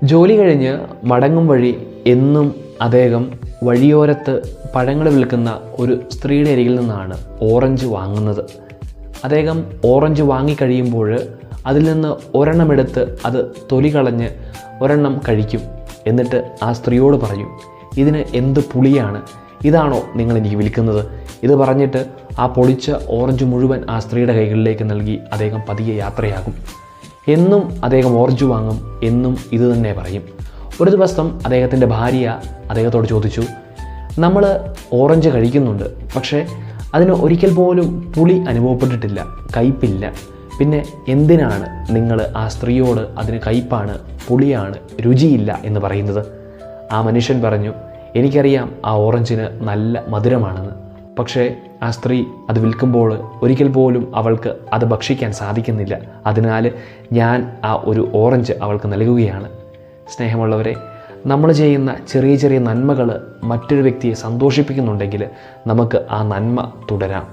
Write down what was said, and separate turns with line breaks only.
ജോലി കഴിഞ്ഞ് മടങ്ങും വഴി എന്നും അദ്ദേഹം വഴിയോരത്ത് പഴങ്ങൾ വിൽക്കുന്ന ഒരു സ്ത്രീയുടെ അരികിൽ നിന്നാണ് ഓറഞ്ച് വാങ്ങുന്നത്. അദ്ദേഹം ഓറഞ്ച് വാങ്ങിക്കഴിയുമ്പോൾ അതിൽ നിന്ന് ഒരെണ്ണമെടുത്ത് അത് തൊലി കളഞ്ഞ് ഒരെണ്ണം കഴിക്കും. എന്നിട്ട് ആ സ്ത്രീയോട് പറയും, ഇതിന് എന്ത് പുളിയാണ്, ഇതാണോ നിങ്ങൾ എനിക്ക് വിൽക്കുന്നത്? ഇത് പറഞ്ഞിട്ട് ആ പൊളിച്ച ഓറഞ്ച് മുഴുവൻ ആ സ്ത്രീയുടെ കൈകളിലേക്ക് നൽകി അദ്ദേഹം പതിയെ യാത്രയാകും. എന്നും അദ്ദേഹം ഓറഞ്ച് വാങ്ങും, എന്നും ഇത് തന്നെ പറയും. ഒരു ദിവസം അദ്ദേഹത്തിൻ്റെ ഭാര്യ അദ്ദേഹത്തോട് ചോദിച്ചു, നമ്മൾ ഓറഞ്ച് കഴിക്കുന്നുണ്ട്, പക്ഷേ അതിന് ഒരിക്കൽ പോലും പുളി അനുഭവപ്പെട്ടിട്ടില്ല, കയ്പില്ല. പിന്നെ എന്തിനാണ് നിങ്ങൾ ആ സ്ത്രീയോട് അതിന് കയ്പാണ്, പുളിയാണ്, രുചിയില്ല എന്ന് പറയുന്നത്? ആ മനുഷ്യൻ പറഞ്ഞു, എനിക്കറിയാം ആ ഓറഞ്ചിന് നല്ല മധുരമാണെന്ന്. പക്ഷേ ആ സ്ത്രീ അത് വിൽക്കുമ്പോൾ ഒരിക്കൽ പോലും അവൾക്ക് അത് ഭക്ഷിക്കാൻ സാധിക്കുന്നില്ല. അതിനാൽ ഞാൻ ആ ഒരു ഓറഞ്ച് അവൾക്ക് നൽകുകയാണ്. സ്നേഹമുള്ളവരെ, നമ്മൾ ചെയ്യുന്ന ചെറിയ ചെറിയ നന്മകൾ മറ്റൊരു വ്യക്തിയെ സന്തോഷിപ്പിക്കുന്നുണ്ടെങ്കിൽ നമുക്ക് ആ നന്മ തുടരാം.